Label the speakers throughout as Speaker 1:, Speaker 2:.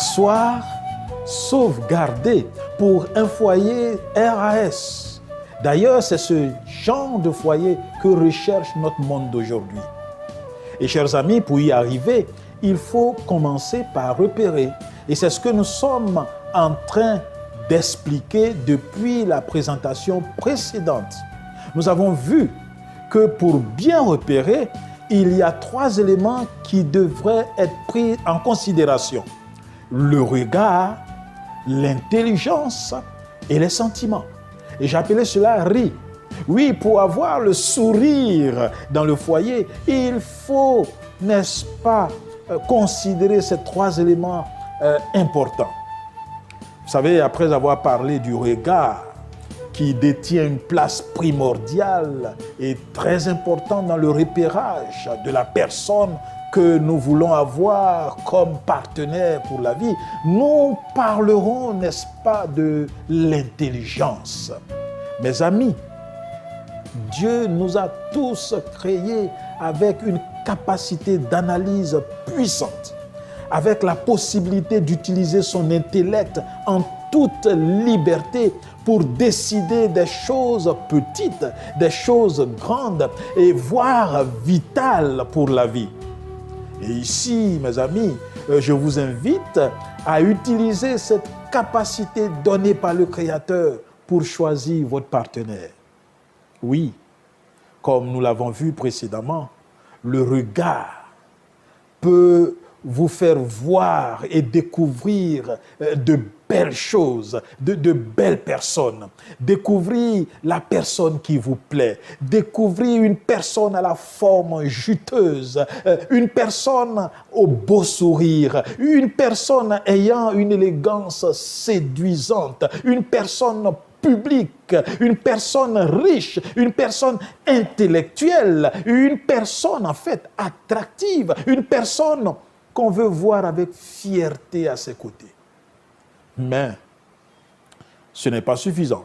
Speaker 1: asseoir, sauvegarder pour un foyer RAS. D'ailleurs, c'est ce genre de foyer que recherche notre monde d'aujourd'hui. Et chers amis, pour y arriver, il faut commencer par repérer. Et c'est ce que nous sommes en train d'expliquer depuis la présentation précédente. Nous avons vu que pour bien repérer, il y a 3 éléments qui devraient être pris en considération. Le regard, l'intelligence et les sentiments. Et j'appelais cela RI. Oui, pour avoir le sourire dans le foyer, il faut, n'est-ce pas, considérer ces 3 éléments importants. Vous savez, après avoir parlé du regard, qui détient une place primordiale et très importante dans le repérage de la personne que nous voulons avoir comme partenaire pour la vie, nous parlerons, n'est-ce pas, de l'intelligence. Mes amis, Dieu nous a tous créés avec une capacité d'analyse puissante, avec la possibilité d'utiliser son intellect en toute liberté pour décider des choses petites, des choses grandes et voire vitales pour la vie. Et ici, mes amis, je vous invite à utiliser cette capacité donnée par le Créateur pour choisir votre partenaire. Oui, comme nous l'avons vu précédemment, le regard peut vous faire voir et découvrir de belles choses, de belles personnes. Découvrir la personne qui vous plaît. Découvrir une personne à la forme juteuse. Une personne au beau sourire. Une personne ayant une élégance séduisante. Une personne publique, une personne riche, une personne intellectuelle, une personne en fait attractive, une personne qu'on veut voir avec fierté à ses côtés. Mais ce n'est pas suffisant.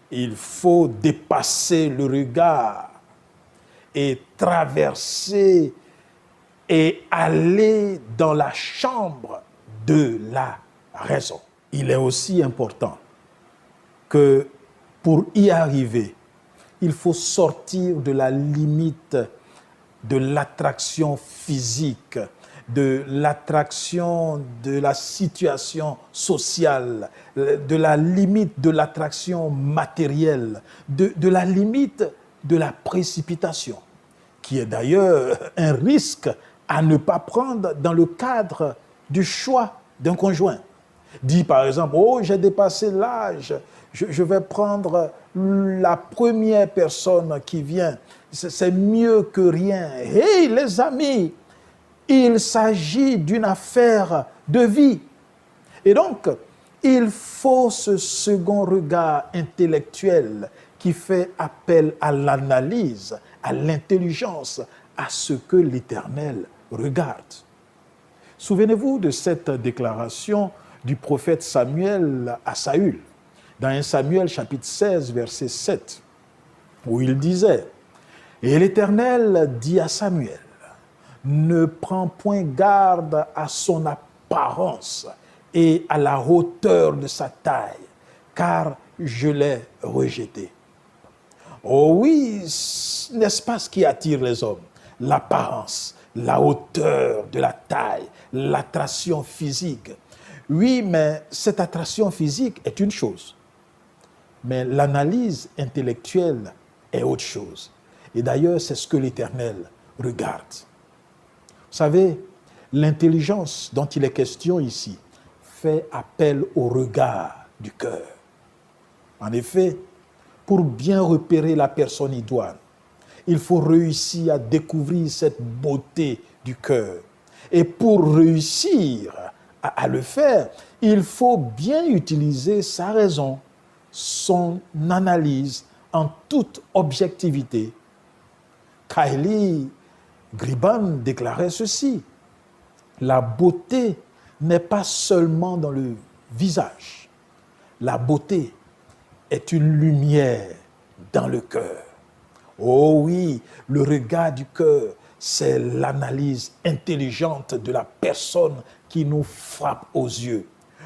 Speaker 1: Il faut dépasser le regard et traverser et aller dans la chambre de la raison. Il est aussi important que pour y arriver, il faut sortir de la limite de l'attraction physique, de l'attraction de la situation sociale, de la limite de l'attraction matérielle, de la limite de la précipitation, qui est d'ailleurs un risque à ne pas prendre dans le cadre du choix d'un conjoint. Dit par exemple, oh, j'ai dépassé l'âge, je vais prendre la première personne qui vient, c'est mieux que rien. Hey les amis, il s'agit d'une affaire de vie. Et donc, il faut ce second regard intellectuel qui fait appel à l'analyse, à l'intelligence, à ce que l'Éternel regarde. Souvenez-vous de cette déclaration du prophète Samuel à Saül, dans 1 Samuel chapitre 16, verset 7, où il disait « Et l'Éternel dit à Samuel, ne prends point garde à son apparence et à la hauteur de sa taille, car je l'ai rejeté. » Oh oui, n'est-ce pas ce qui attire les hommes? L'apparence, la hauteur de la taille, l'attraction physique. Oui, mais cette attraction physique est une chose. Mais l'analyse intellectuelle est autre chose. Et d'ailleurs, c'est ce que l'Éternel regarde. Vous savez, l'intelligence dont il est question ici fait appel au regard du cœur. En effet, pour bien repérer la personne idoine, il faut réussir à découvrir cette beauté du cœur. Et pour réussir à le faire, il faut bien utiliser sa raison, son analyse en toute objectivité. Kylie Griban déclarait ceci: la beauté n'est pas seulement dans le visage. La beauté est une lumière dans le cœur. Oh oui, le regard du cœur, c'est l'analyse intelligente de la personne qui nous frappe aux yeux.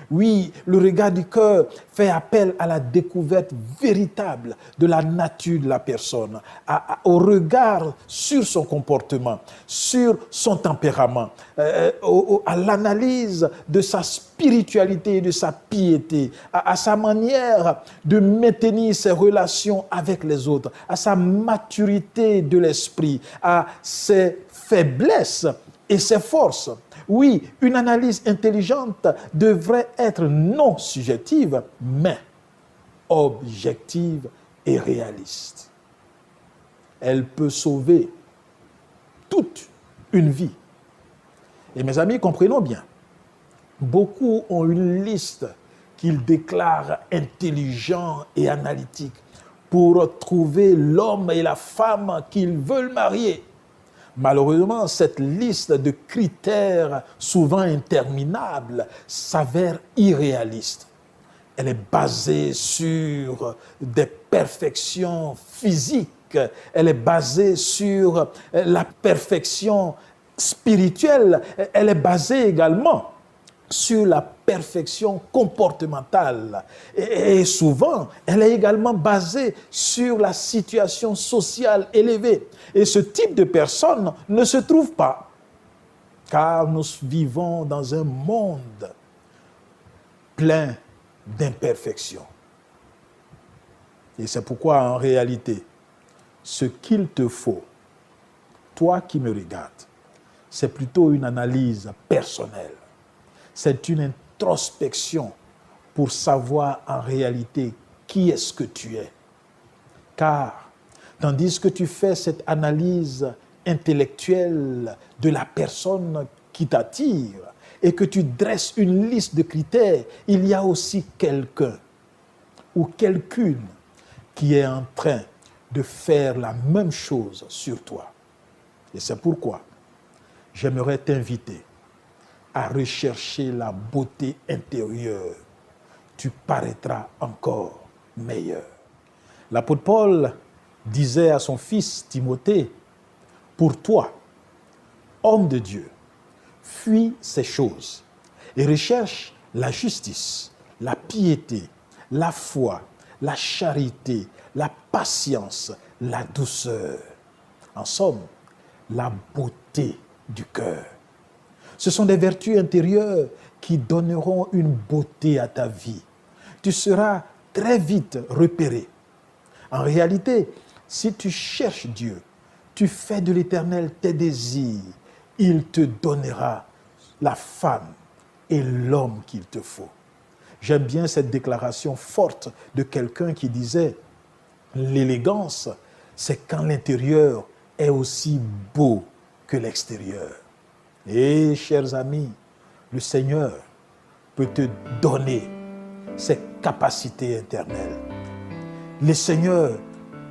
Speaker 1: Oui, le regard du cœur fait appel à la découverte véritable de la nature de la personne, au regard sur son comportement, sur son tempérament, à l'analyse de sa spiritualité et de sa piété, à sa manière de maintenir ses relations avec les autres, à sa maturité de l'esprit, à ses faiblesses et ses forces. Oui, une analyse intelligente devrait être non subjective, mais objective et réaliste. Elle peut sauver toute une vie. Et mes amis, comprenons bien, beaucoup ont une liste qu'ils déclarent intelligent et analytique pour trouver l'homme et la femme qu'ils veulent marier. Malheureusement, cette liste de critères souvent interminables s'avère irréaliste. Elle est basée sur des perfections physiques, elle est basée sur la perfection spirituelle, elle est basée également sur la perfection comportementale. Et souvent, elle est également basée sur la situation sociale élevée. Et ce type de personne ne se trouve pas, car nous vivons dans un monde plein d'imperfections. Et c'est pourquoi, en réalité, ce qu'il te faut, toi qui me regardes, c'est plutôt une analyse personnelle. C'est une introspection pour savoir en réalité qui est-ce que tu es. Car, tandis que tu fais cette analyse intellectuelle de la personne qui t'attire et que tu dresses une liste de critères, il y a aussi quelqu'un ou quelqu'une qui est en train de faire la même chose sur toi. Et c'est pourquoi j'aimerais t'inviter à rechercher la beauté intérieure. Tu paraîtras encore meilleur. L'apôtre Paul disait à son fils Timothée, pour toi, homme de Dieu, fuis ces choses et recherche la justice, la piété, la foi, la charité, la patience, la douceur. En somme, la beauté du cœur. Ce sont des vertus intérieures qui donneront une beauté à ta vie. Tu seras très vite repéré. En réalité, si tu cherches Dieu, tu fais de l'Éternel tes désirs, il te donnera la femme et l'homme qu'il te faut. J'aime bien cette déclaration forte de quelqu'un qui disait « L'élégance, c'est quand l'intérieur est aussi beau que l'extérieur. » Et chers amis, le Seigneur peut te donner ses capacités éternelles. Le Seigneur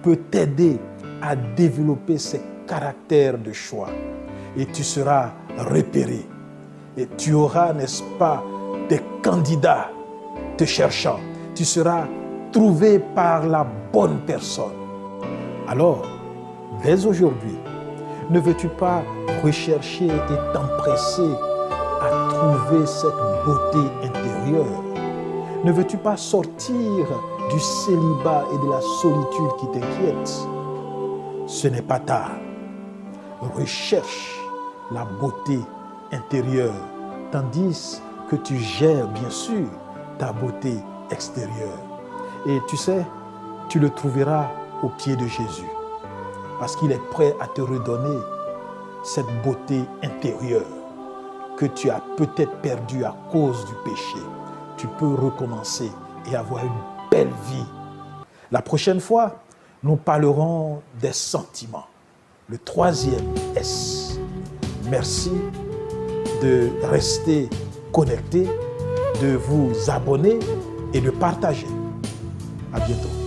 Speaker 1: peut t'aider à développer ses caractères de choix. Et tu seras repéré. Et tu auras, n'est-ce pas, des candidats te cherchant. Tu seras trouvé par la bonne personne. Alors, dès aujourd'hui, ne veux-tu pas rechercher et t'empresser à trouver cette beauté intérieure? Ne veux-tu pas sortir du célibat et de la solitude qui t'inquiète? Ce n'est pas tard. Recherche la beauté intérieure, tandis que tu gères bien sûr ta beauté extérieure. Et tu sais, tu le trouveras au pied de Jésus, parce qu'il est prêt à te redonner cette beauté intérieure que tu as peut-être perdue à cause du péché. Tu peux recommencer et avoir une belle vie. La prochaine fois, nous parlerons des sentiments. Le troisième S. Merci de rester connecté, de vous abonner et de partager. À bientôt.